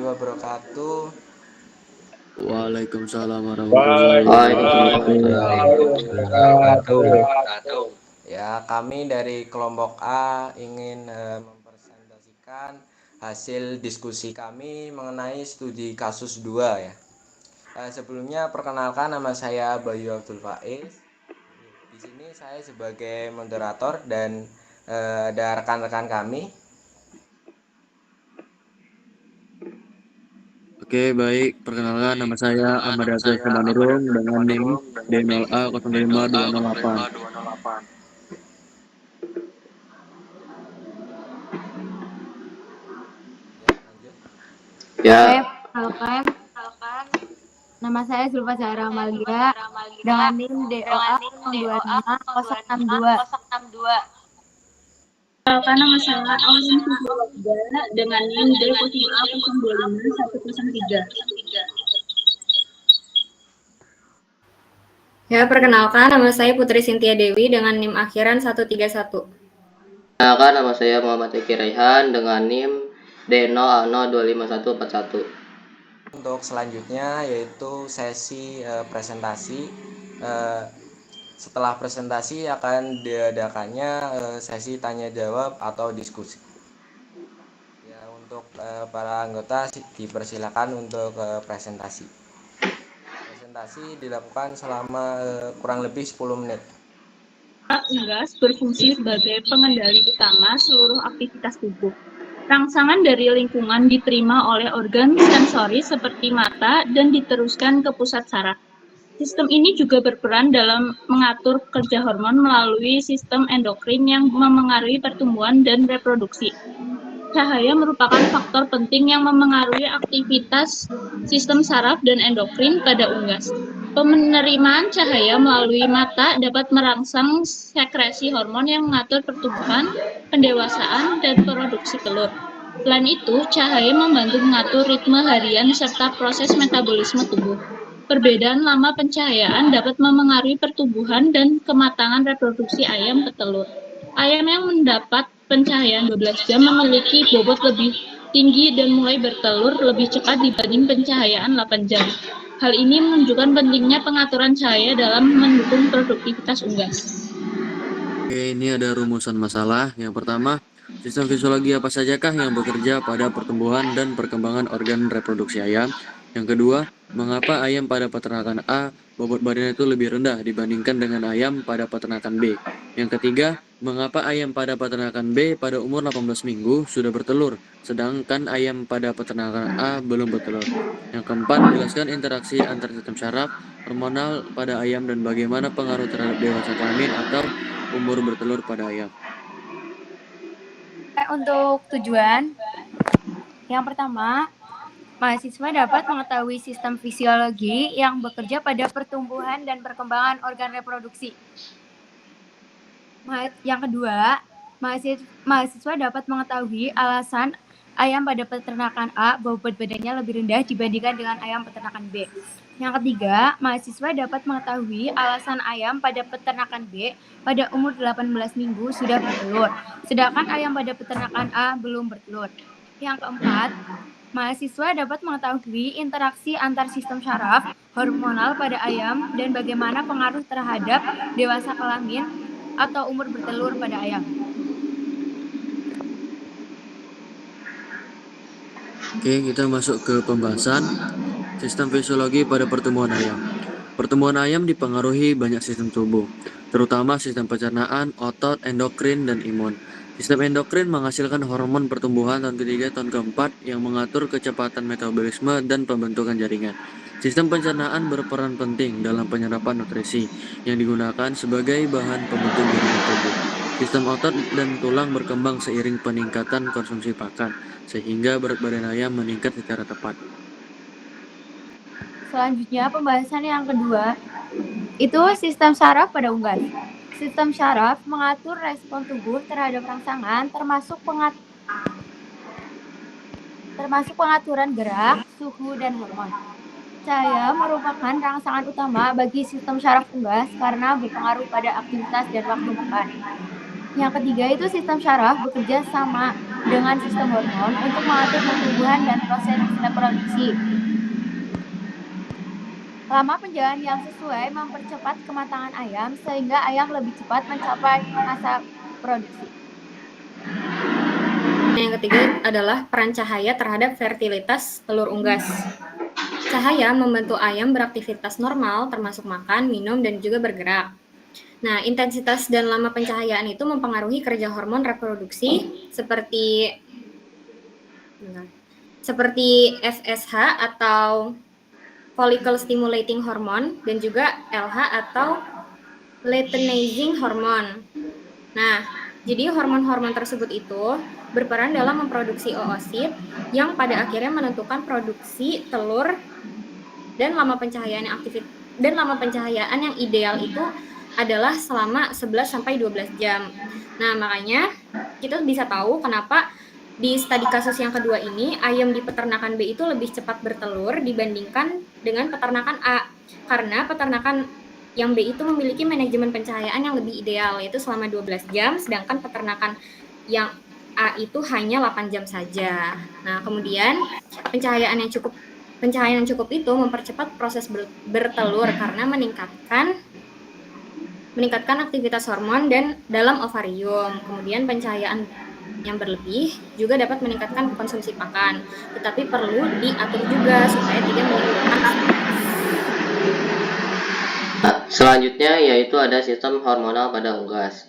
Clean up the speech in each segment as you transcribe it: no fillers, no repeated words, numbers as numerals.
wabarakatuh. Waalaikumsalam warahmatullahi Wabarakatuh. Ya, kami dari kelompok A ingin mempresentasikan hasil diskusi kami mengenai studi kasus 2 ya. Sebelumnya perkenalkan, nama saya Bayu Abdul Faiz. Di sini saya sebagai moderator dan ada rekan-rekan kami. Oke, baik. Perkenalkan, nama saya Ahmad Hafiz Samanurung dengan NIM D0A 05208. Ya, lanjut. Perkenalkan, nama saya Zulfa Zahra Amalia dengan NIM DOA 025 Perkenalkan, nama saya Aulia Fitri dengan NIM D0A 025103. Ya, perkenalkan, nama saya Putri Sintia Dewi dengan NIM akhiran 131. Perkenalkan, nama saya Muhammad Eki Raihan dengan NIM D0A025141. Untuk selanjutnya yaitu sesi presentasi. Setelah presentasi akan diadakannya sesi tanya jawab atau diskusi. Ya, untuk para anggota dipersilakan untuk presentasi. Presentasi dilakukan selama kurang lebih 10 menit. Unggas berfungsi sebagai pengendali utama seluruh aktivitas tubuh. Rangsangan dari lingkungan diterima oleh organ sensori seperti mata dan diteruskan ke pusat saraf. Sistem ini juga berperan dalam mengatur kerja hormon melalui sistem endokrin yang memengaruhi pertumbuhan dan reproduksi. Cahaya merupakan faktor penting yang memengaruhi aktivitas sistem saraf dan endokrin pada unggas. Penerimaan cahaya melalui mata dapat merangsang sekresi hormon yang mengatur pertumbuhan, pendewasaan, dan produksi telur. Selain itu, cahaya membantu mengatur ritme harian serta proses metabolisme tubuh. Perbedaan lama pencahayaan dapat memengaruhi pertumbuhan dan kematangan reproduksi ayam petelur. Ayam yang mendapat pencahayaan 12 jam memiliki bobot lebih tinggi dan mulai bertelur lebih cepat dibanding pencahayaan 8 jam. Hal ini menunjukkan pentingnya pengaturan cahaya dalam mendukung produktivitas unggas. Oke, ini ada rumusan masalah. Yang pertama, sistem fisiologi apa sajakah yang bekerja pada pertumbuhan dan perkembangan organ reproduksi ayam? Yang kedua, mengapa ayam pada peternakan A bobot badannya itu lebih rendah dibandingkan dengan ayam pada peternakan B? Yang ketiga, mengapa ayam pada peternakan B pada umur 18 minggu sudah bertelur, sedangkan ayam pada peternakan A belum bertelur? Yang keempat, jelaskan interaksi antar sistem saraf, hormonal pada ayam dan bagaimana pengaruh terhadap dewasa kelamin atau umur bertelur pada ayam. Untuk tujuan, yang pertama, mahasiswa dapat mengetahui sistem fisiologi yang bekerja pada pertumbuhan dan perkembangan organ reproduksi. Yang kedua, mahasiswa dapat mengetahui alasan ayam pada peternakan A bobot badannya lebih rendah dibandingkan dengan ayam peternakan B. Yang ketiga, mahasiswa dapat mengetahui alasan ayam pada peternakan B pada umur 18 minggu sudah bertelur, sedangkan ayam pada peternakan A belum bertelur. Yang keempat, mahasiswa dapat mengetahui interaksi antar sistem saraf, hormonal pada ayam, dan bagaimana pengaruh terhadap dewasa kelamin atau umur bertelur pada ayam. Oke, kita masuk ke pembahasan sistem fisiologi pada pertumbuhan ayam. Pertumbuhan ayam dipengaruhi banyak sistem tubuh, terutama sistem pencernaan, otot, endokrin, dan imun. Sistem endokrin menghasilkan hormon pertumbuhan tahun ketiga, tahun keempat yang mengatur kecepatan metabolisme dan pembentukan jaringan. Sistem pencernaan berperan penting dalam penyerapan nutrisi yang digunakan sebagai bahan pembentuk jaringan tubuh. Sistem otot dan tulang berkembang seiring peningkatan konsumsi pakan, sehingga berat badan ayam meningkat secara tepat. Selanjutnya, pembahasan yang kedua, itu sistem saraf pada unggas. Sistem saraf mengatur respon tubuh terhadap rangsangan, termasuk pengaturan gerak, suhu, dan hormon. Cahaya merupakan rangsangan utama bagi sistem saraf unggas karena berpengaruh pada aktivitas dan waktu makan. Yang ketiga itu sistem syaraf bekerja sama dengan sistem hormon untuk mengatur pertumbuhan dan proses reproduksi. Lama penjalan yang sesuai mempercepat kematangan ayam sehingga ayam lebih cepat mencapai masa produksi. Yang ketiga adalah peran cahaya terhadap fertilitas telur unggas. Cahaya membantu ayam beraktivitas normal termasuk makan, minum, dan juga bergerak. Nah, intensitas dan lama pencahayaan itu mempengaruhi kerja hormon reproduksi seperti FSH atau follicle stimulating hormone dan juga LH atau luteinizing hormone. Nah, jadi hormon-hormon tersebut itu berperan dalam memproduksi oosit yang pada akhirnya menentukan produksi telur dan lama pencahayaan yang ideal itu adalah selama 11 sampai 12 jam. Nah, makanya kita bisa tahu kenapa di studi kasus yang kedua ini, ayam di peternakan B itu lebih cepat bertelur dibandingkan dengan peternakan A. Karena peternakan yang B itu memiliki manajemen pencahayaan yang lebih ideal, yaitu selama 12 jam, sedangkan peternakan yang A itu hanya 8 jam saja. Nah, kemudian pencahayaan yang cukup itu mempercepat proses bertelur karena meningkatkan aktivitas hormon dan dalam ovarium. Kemudian pencahayaan yang berlebih juga dapat meningkatkan konsumsi pakan, tetapi perlu diatur juga supaya tidak menimbulkan Selanjutnya yaitu ada sistem hormonal pada unggas.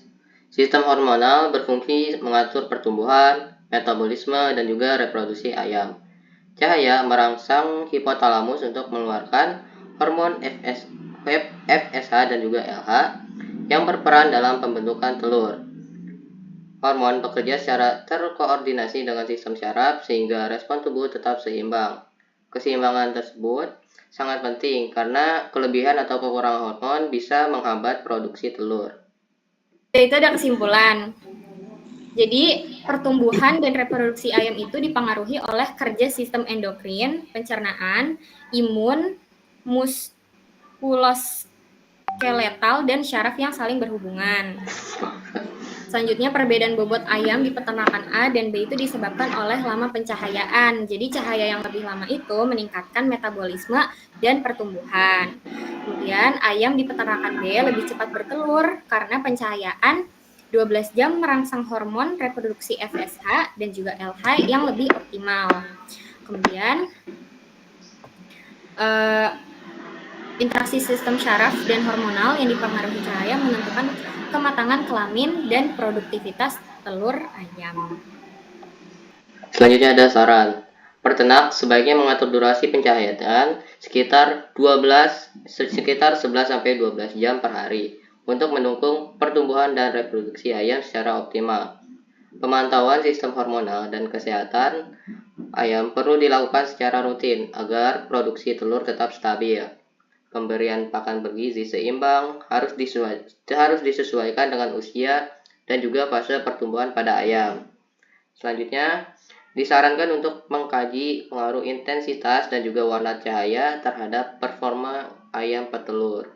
Sistem hormonal berfungsi mengatur pertumbuhan, metabolisme, dan juga reproduksi ayam. Cahaya merangsang hipotalamus untuk mengeluarkan hormon FSH dan juga LH yang berperan dalam pembentukan telur. Hormon bekerja secara terkoordinasi dengan sistem syaraf sehingga respon tubuh tetap seimbang. Keseimbangan tersebut sangat penting karena kelebihan atau kekurangan hormon bisa menghambat produksi telur. Itu ada kesimpulan. Jadi, pertumbuhan dan reproduksi ayam itu dipengaruhi oleh kerja sistem endokrin, pencernaan, imun, muskuloskeletal, dan syaraf yang saling berhubungan. Selanjutnya, perbedaan bobot ayam di peternakan A dan B itu disebabkan oleh lama pencahayaan. Jadi, cahaya yang lebih lama itu meningkatkan metabolisme dan pertumbuhan. Kemudian, ayam di peternakan B lebih cepat bertelur karena pencahayaan 12 jam merangsang hormon reproduksi FSH dan juga LH yang lebih optimal. Kemudian, interaksi sistem syaraf dan hormonal yang dipengaruhi cahaya menentukan kematangan kelamin dan produktivitas telur ayam. Selanjutnya ada saran. Peternak sebaiknya mengatur durasi pencahayaan sekitar 11-12 jam per hari untuk mendukung pertumbuhan dan reproduksi ayam secara optimal. Pemantauan sistem hormonal dan kesehatan ayam perlu dilakukan secara rutin agar produksi telur tetap stabil. Pemberian pakan bergizi seimbang harus disesuaikan dengan usia dan juga fase pertumbuhan pada ayam. Selanjutnya, disarankan untuk mengkaji pengaruh intensitas dan juga warna cahaya terhadap performa ayam petelur.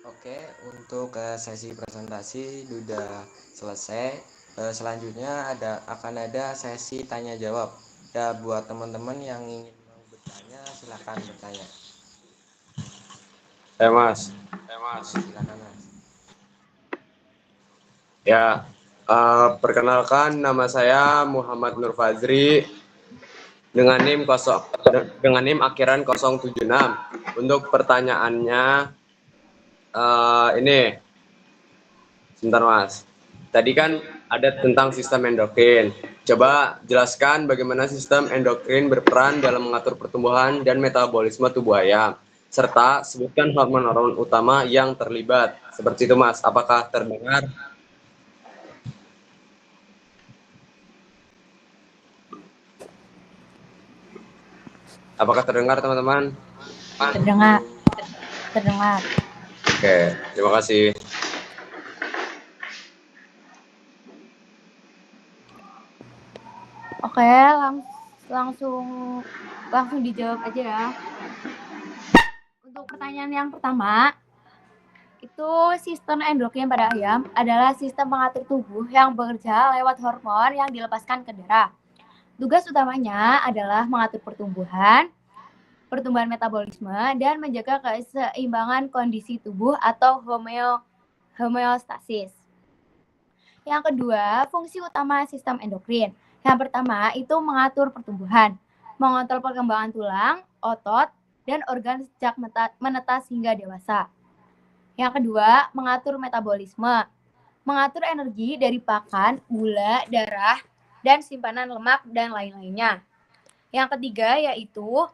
Oke, untuk sesi presentasi sudah selesai. Selanjutnya akan ada sesi tanya jawab. Ya, buat teman-teman yang ingin bertanya, silakan bertanya. Mas. Silakan, Mas. Ya, perkenalkan nama saya Muhammad Nur Fazri dengan NIM akhiran 076. Untuk pertanyaannya ini, sebentar Mas. Tadi kan ada tentang sistem endokrin. Coba jelaskan bagaimana sistem endokrin berperan dalam mengatur pertumbuhan dan metabolisme tubuh ayam, serta sebutkan hormon-hormon utama yang terlibat. Seperti itu Mas, apakah terdengar? Apakah terdengar teman-teman? Terdengar. Oke, terima kasih. Oke, langsung dijawab aja ya. Untuk pertanyaan yang pertama, itu sistem endokrin pada ayam adalah sistem pengatur tubuh yang bekerja lewat hormon yang dilepaskan ke darah. Tugas utamanya adalah mengatur pertumbuhan metabolisme, dan menjaga keseimbangan kondisi tubuh atau homeostasis. Yang kedua, fungsi utama sistem endokrin. Yang pertama itu mengatur pertumbuhan, mengontrol perkembangan tulang, otot, dan organ sejak menetas hingga dewasa. Yang kedua, mengatur metabolisme, mengatur energi dari pakan, gula, darah, dan simpanan lemak, dan lain-lainnya. Yang ketiga yaitu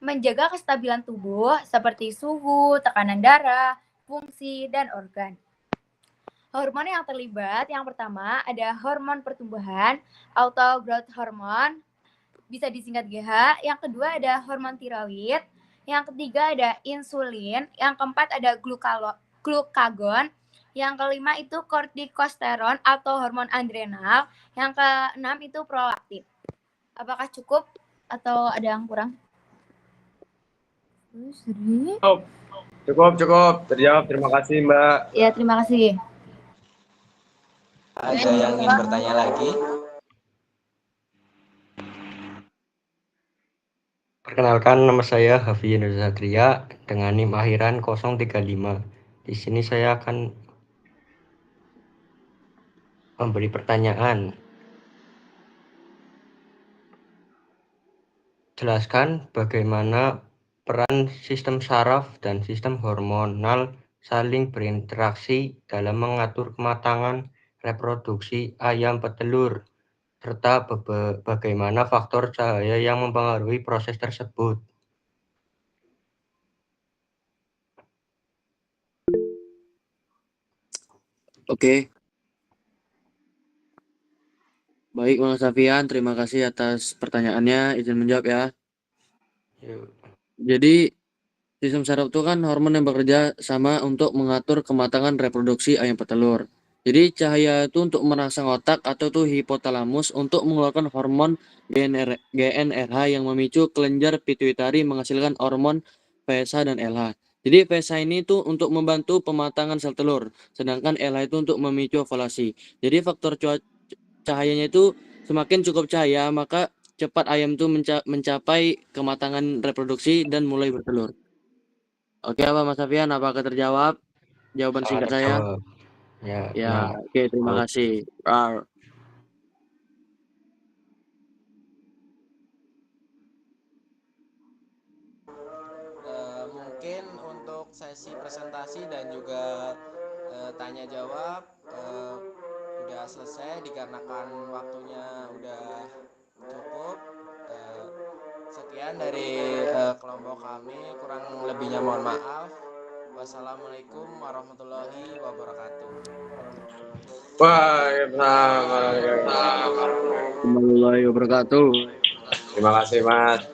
menjaga kestabilan tubuh seperti suhu, tekanan darah, fungsi, dan organ. Hormon yang terlibat yang pertama ada hormon pertumbuhan atau growth hormone, bisa disingkat GH. Yang kedua ada hormon tiroid. Yang ketiga ada insulin. Yang keempat ada glukagon. Yang kelima itu kortikosteron atau hormon adrenal. Yang keenam itu prolaktin. Apakah cukup atau ada yang kurang? Cukup. Terjawab. Terima kasih, Mbak. Ya, terima kasih. Ada yang ingin bertanya lagi? Perkenalkan, nama saya Hafi Nur Zatria dengan NIM akhiran 035. Di sini saya akan memberi pertanyaan. Jelaskan bagaimana peran sistem saraf dan sistem hormonal saling berinteraksi dalam mengatur kematangan reproduksi ayam petelur, serta bagaimana faktor cahaya yang mempengaruhi proses tersebut. Oke. Baik, Mas Safian, terima kasih atas pertanyaannya. Izin menjawab ya. Yuk. Jadi, sistem saraf itu kan hormon yang bekerja sama untuk mengatur kematangan reproduksi ayam petelur. Jadi, cahaya itu untuk merangsang otak atau tuh hipotalamus untuk mengeluarkan hormon GnRH yang memicu kelenjar pituitari menghasilkan hormon VSH dan LH. Jadi, VSH ini tuh untuk membantu pematangan sel telur, sedangkan LH itu untuk memicu ovulasi. Jadi, faktor cahayanya itu semakin cukup cahaya, maka cepat ayam itu mencapai kematangan reproduksi dan mulai bertelur. Oke, apa Mas Safian? Apakah terjawab jawaban singkat saya? Terjawab. Ya, Ya, oke, terima kasih. Mungkin untuk sesi presentasi dan juga tanya jawab udah selesai dikarenakan waktunya udah cukup. Sekian dari kelompok kami, kurang lebihnya mohon maaf. Wassalamualaikum warahmatullahi wabarakatuh. Waalaikumsalam. Warahmatullahi wabarakatuh. Terima kasih, Mas.